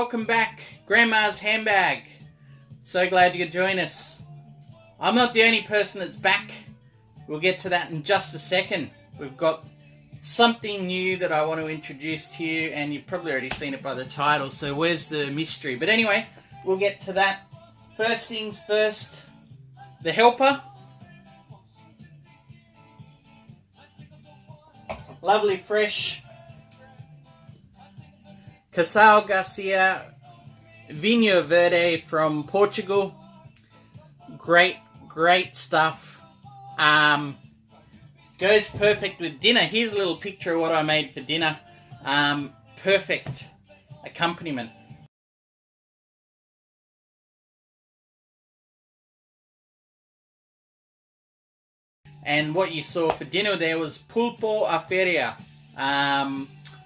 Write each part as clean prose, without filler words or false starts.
Welcome back, Grandma's Handbag. So glad you could join us. I'm not the only person that's back. We'll get to that in just a second. We've got something new that I want to introduce to you, and you've probably already seen it by the title, so where's the mystery? But anyway, we'll get to that. First things first, the helper. Lovely fresh Casal Garcia Vinho Verde from Portugal. Great stuff. Goes perfect with dinner. Here's a little picture of what I made for dinner. Perfect accompaniment. And what you saw for dinner there was pulpo a feria.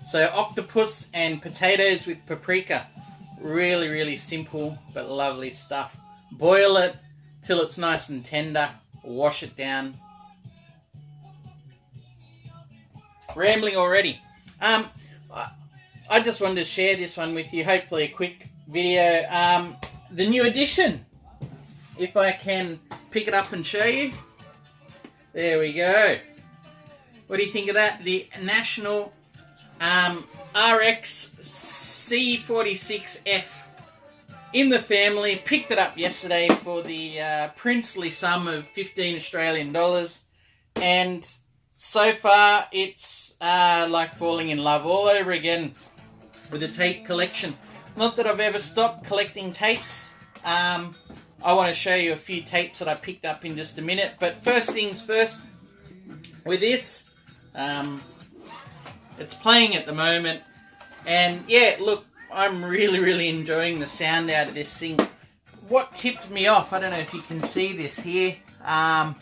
So octopus and potatoes with paprika. Really simple but lovely stuff. Boil it till it's nice and tender. Wash it down. Rambling already. I just wanted to share this one with you. Hopefully a quick video. The new edition. If I can pick it up and show you. There we go. What do you think of that? The National RX-C46F in the family. Picked it up yesterday for the princely sum of 15 Australian dollars. And so far it's like falling in love all over again with the tape collection. Not that I've ever stopped collecting tapes. I want to show you a few tapes that I picked up in just a minute. But first things first, with this, it's playing at the moment. And yeah, look, I'm really enjoying the sound out of this thing. What tipped me off, I don't know if you can see this here. I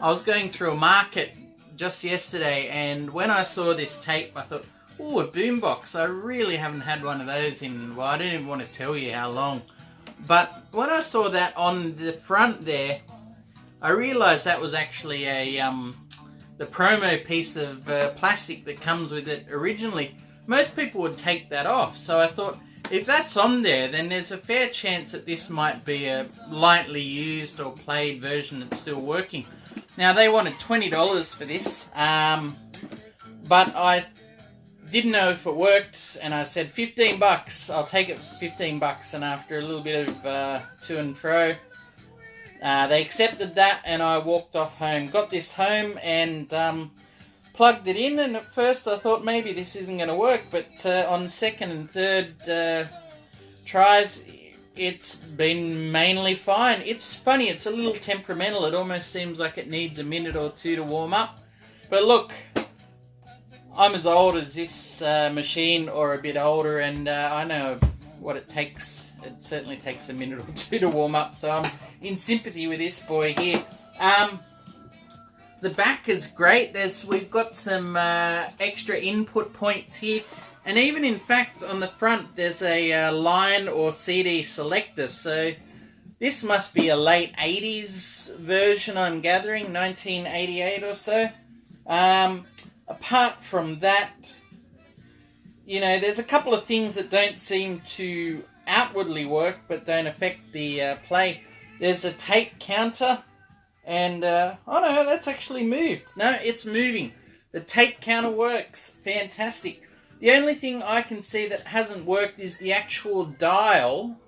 was going through a market just yesterday, and when I saw this tape, I thought, oh, a Boombox. I really haven't had one of those in, well, I don't even want to tell you how long. But when I saw that on the front there, I realised that was actually a the promo piece of plastic that comes with it originally. Most people would take that off, so I thought, if that's on there, then there's a fair chance that this might be a lightly used or played version that's still working. Now, they wanted $20 for this, but I didn't know if it worked, and I said 15 bucks. I'll take it for 15 bucks. And after a little bit of to and fro, they accepted that, and I walked off home. Got this home and plugged it in, and at first I thought maybe this isn't going to work, but on second and third tries, it's been mainly fine. It's funny, it's a little temperamental. It almost seems like it needs a minute or two to warm up. But look, I'm as old as this machine, or a bit older, and I know what it takes. It certainly takes a minute or two to warm up, so I'm in sympathy with this boy here. The back is great. We've got some extra input points here, and even in fact on the front there's a line or CD selector, so this must be a late 80s version, I'm gathering, 1988 or so. Apart from that, you know, there's a couple of things that don't seem to outwardly work but don't affect the play. There's a tape counter, and oh no, that's actually moved. No, it's moving. The tape counter works. Fantastic. The only thing I can see that hasn't worked is the actual dial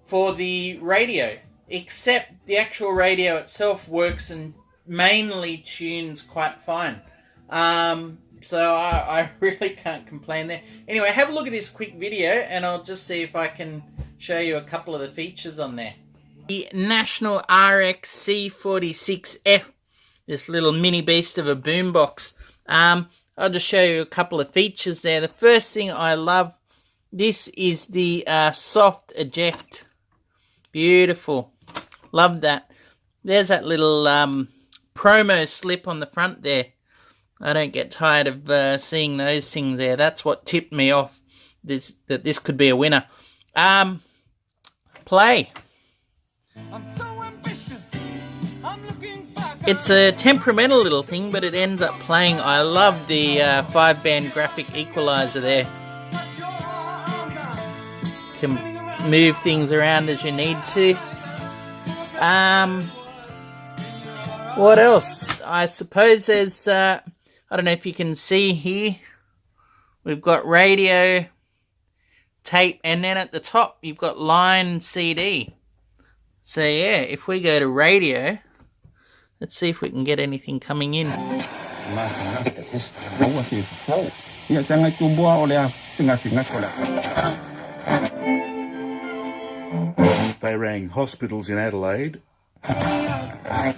for the radio, except the actual radio itself works and mainly tunes quite fine. So I really can't complain there. Anyway, have a look at this quick video, and I'll just see if I can show you a couple of the features on there. The National RX-C46F, this little mini beast of a boombox. I'll just show you a couple of features there. The first thing I love, this is the soft eject. Beautiful. Love that. There's that little promo slip on the front there. I don't get tired of seeing those things there. That's what tipped me off that this could be a winner. Play. I'm so ambitious. I'm looking back. It's a temperamental little thing, but it ends up playing. I love the 5-band graphic equalizer there. can move things around as you need to. What else? I suppose there's, I don't know if you can see here, we've got radio, tape, and then at the top you've got line CD. So yeah, if we go to radio, let's see if we can get anything coming in. They rang hospitals in Adelaide.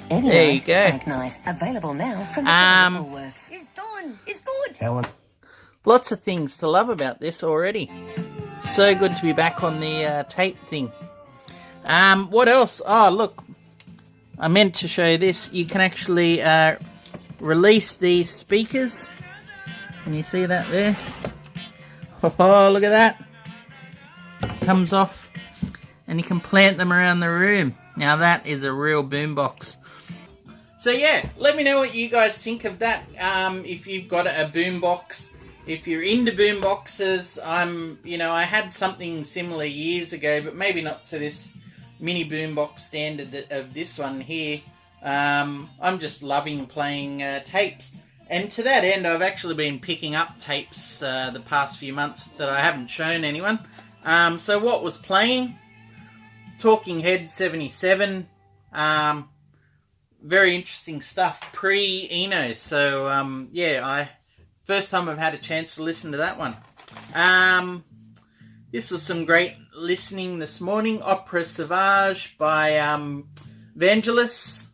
There you go. Available now from the It's done. It's good. Helen. Lots of things to love about this already. So good to be back on the tape thing. What else? Oh, look. I meant to show this. You can actually release these speakers. Can you see that there? Oh, look at that. Comes off. And you can plant them around the room. Now that is a real boombox. So yeah, let me know what you guys think of that. If you've got a boombox, if you're into boomboxes, I had something similar years ago, but maybe not to this mini boombox standard of this one here. I'm just loving playing tapes. And to that end, I've actually been picking up tapes the past few months that I haven't shown anyone. So what was playing? Talking Head 77, very interesting stuff, pre-Eno, so yeah, first time I've had a chance to listen to that one. This was some great listening this morning, Opera Sauvage by Vangelis,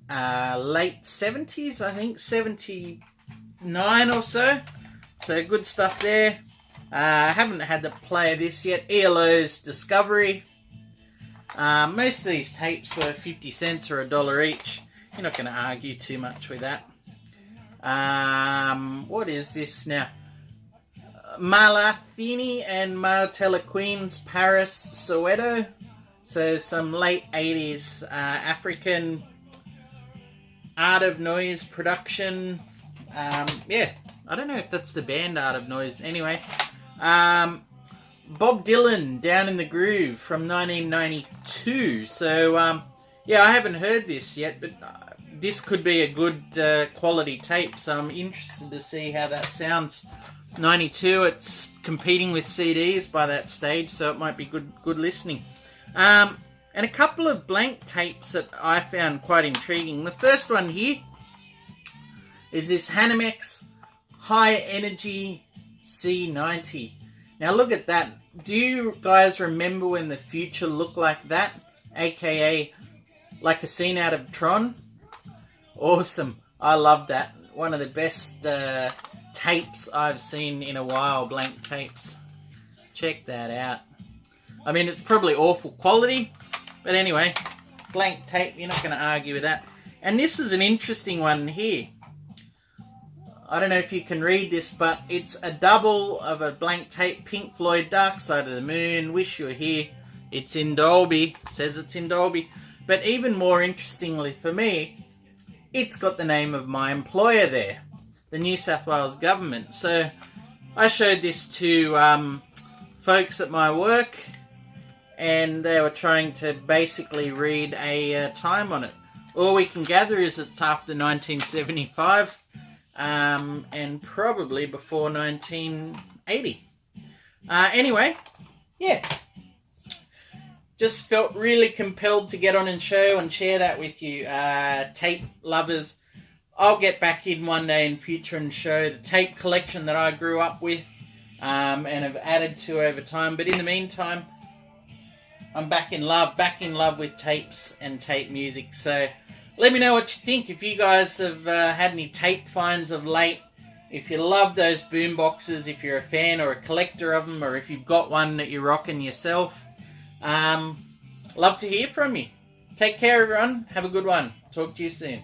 late 70s, I think, 79 or so good stuff there. I haven't had the play of this yet. ELO's Discovery. Most of these tapes were 50 cents or $1 each. You're not going to argue too much with that. What is this now? Malathini and Martelequine's Paris Soweto. So some late 80s African Art of Noise production. Yeah, I don't know if that's the band Art of Noise. Anyway. Bob Dylan, Down in the Groove from 1992. So, yeah, I haven't heard this yet, but this could be a good quality tape, so I'm interested to see how that sounds. 92, it's competing with CDs by that stage, so it might be good listening. And a couple of blank tapes that I found quite intriguing. The first one here is this Hanimex High Energy C90. Now look at that. Do you guys remember when the future looked like that? AKA like a scene out of Tron? Awesome. I love that. One of the best tapes I've seen in a while, blank tapes. Check that out. I mean, it's probably awful quality, but anyway, blank tape, you're not going to argue with that. And this is an interesting one here. I don't know if you can read this, but it's a double of a blank tape, Pink Floyd, Dark Side of the Moon, Wish You Were Here. It's in Dolby, it says it's in Dolby. But even more interestingly for me, it's got the name of my employer there, the New South Wales government. So I showed this to folks at my work, and they were trying to basically read a time on it. All we can gather is it's after 1975. And probably before 1980. Anyway, yeah. Just felt really compelled to get on and show and share that with you, tape lovers. I'll get back in one day in future and show the tape collection that I grew up with and have added to over time. But in the meantime, I'm back in love with tapes and tape music. So let me know what you think. If you guys have had any tape finds of late, if you love those boom boxes, if you're a fan or a collector of them, or if you've got one that you're rocking yourself, love to hear from you. Take care, everyone. Have a good one. Talk to you soon.